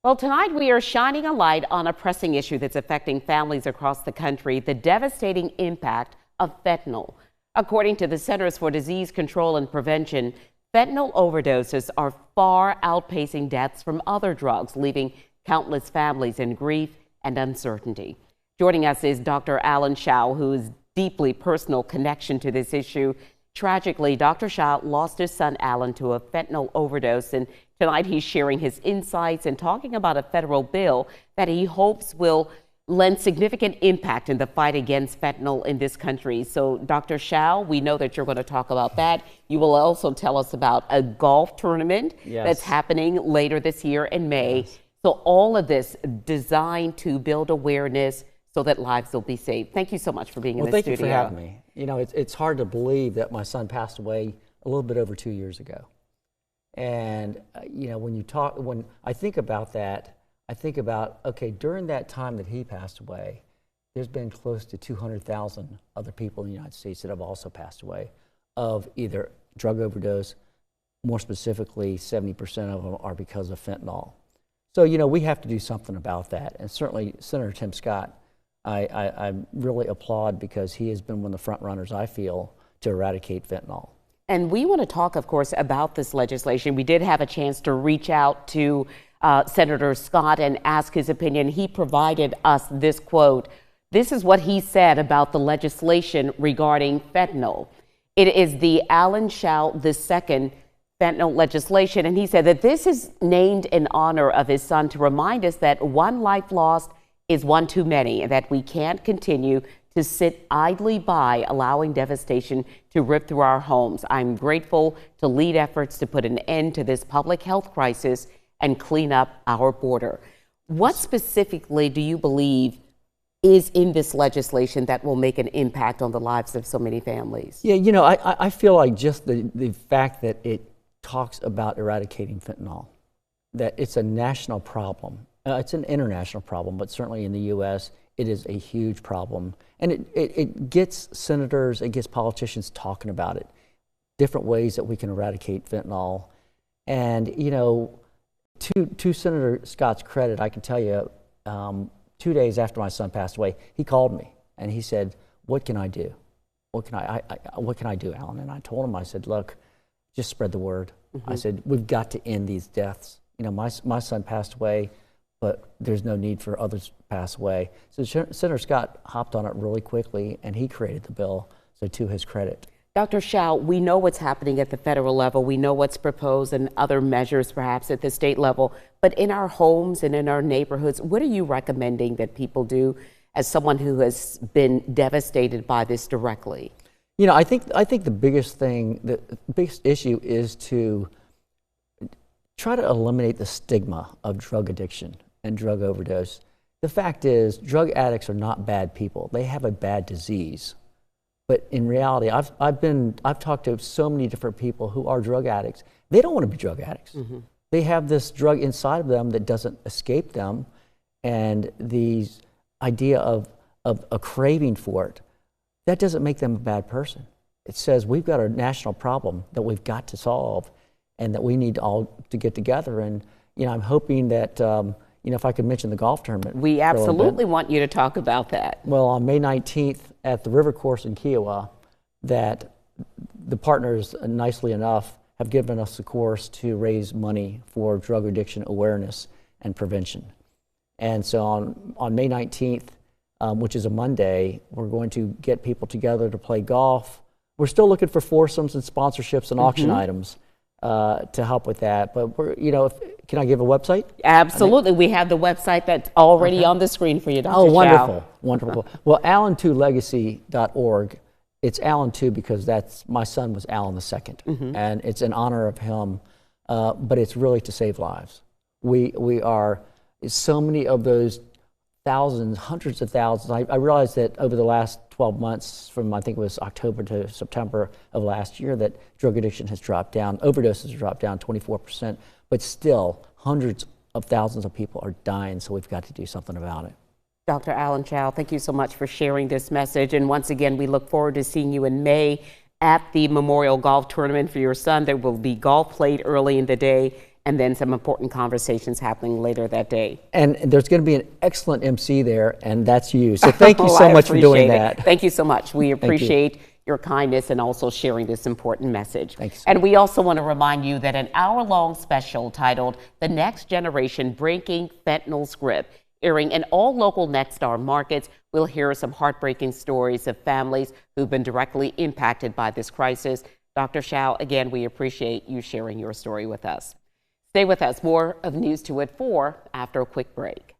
Well, tonight we are shining a light on a pressing issue that's affecting families across the country, the devastating impact of fentanyl. According to the Centers for Disease Control and Prevention, fentanyl overdoses are far outpacing deaths from other drugs, leaving countless families in grief and uncertainty. Joining us is Dr. Alan Shao, whose deeply personal connection to this issue. Tragically, Dr. Shao lost his son Alan to a fentanyl overdose, and tonight he's sharing his insights and talking about a federal bill that he hopes will lend significant impact in the fight against fentanyl in this country. So, Dr. Shao, we know that you're going to talk about that. You will also tell us about a golf tournament that's happening later this year in May. So all of this designed to build awareness so that lives will be saved. Thank you so much for being in the studio. Thank you for having me. You know, it's hard to believe that my son passed away a little bit over 2 years ago. And, you know, when I think about that, I think about, okay, during that time that he passed away, there's been close to 200,000 other people in the United States that have also passed away of either drug overdose. More specifically, 70% of them are because of fentanyl. So, you know, we have to do something about that. And certainly Senator Tim Scott, I really applaud, because he has been one of the front runners, I feel, to eradicate fentanyl. And we want to talk, of course, about this legislation. We did have a chance to reach out to Senator Scott and ask his opinion. He provided us this quote. This is what he said about the legislation regarding fentanyl. It is the Alan Shao II fentanyl legislation. And he said that this is named in honor of his son to remind us that one life lost is one too many, and that we can't continue to sit idly by allowing devastation to rip through our homes. I'm grateful to lead efforts to put an end to this public health crisis and clean up our border. What specifically do you believe is in this legislation that will make an impact on the lives of so many families? Yeah, you know, I feel like just the fact that it talks about eradicating fentanyl, that it's a national problem. It's an international problem, but certainly in the U.S., it is a huge problem. And it gets senators, it gets politicians talking about it, different ways that we can eradicate fentanyl. And, you know, to Senator Scott's credit, I can tell you, 2 days after my son passed away, he called me and he said, "What can I do? What can I do, Alan?" And I told him, I said, "Look, just spread the word." I said, "We've got to end these deaths. You know, my son passed away, but there's no need for others to pass away." So Senator Scott hopped on it really quickly, and he created the bill, so to his credit. Dr. Shao, we know what's happening at the federal level. We know what's proposed and other measures perhaps at the state level. But in our homes and in our neighborhoods, what are you recommending that people do as someone who has been devastated by this directly? You know, I think the biggest thing, the biggest issue is to try to eliminate the stigma of drug addiction and drug overdose. The fact is, drug addicts are not bad people. They have a bad disease. But in reality, I've talked to so many different people who are drug addicts. They don't want to be drug addicts. They have this drug inside of them that doesn't escape them, and the idea of a craving for it, that doesn't make them a bad person. It says we've got a national problem that we've got to solve, and that we need all to get together. And, you know, I'm hoping that, you know, if I could mention the golf tournament. We absolutely want you to talk about that. Well, on May 19th at the River Course in Kiowa, that the partners, nicely enough, have given us the course to raise money for drug addiction awareness and prevention. And so on May 19th, which is a Monday, we're going to get people together to play golf. We're still looking for foursomes and sponsorships and auction items to help with that. But we're, you know, can I give a website? Absolutely. We have the website that's already on the screen for you, Dr. Oh, wonderful, Shao. wonderful. Well, Allen2legacy.org. It's Alan 2 because my son was Alan II, and it's in honor of him. But it's really to save lives. We are so many of those thousands, hundreds of thousands. I realized that over the last 12 months, from I think it was October to September of last year, that drug addiction has dropped down, overdoses have dropped down 24%, but still hundreds of thousands of people are dying, so we've got to do something about it. Dr. Alan Shao, thank you so much for sharing this message. And once again, we look forward to seeing you in May at the Memorial Golf Tournament for your son. There will be golf played early in the day, and then some important conversations happening later that day. And there's going to be an excellent MC there, and that's you. So thank you so I much for doing appreciate it. that. Thank you so much. We you. appreciate your kindness and also sharing this important message. Thanks. And we also want to remind you that an hour-long special titled The Next Generation Breaking Fentanyl's Grip, airing in all local Nexstar markets, we'll hear some heartbreaking stories of families who've been directly impacted by this crisis. Dr. Shao, again, we appreciate you sharing your story with us. Stay with us. More of News 2 at 4 after a quick break.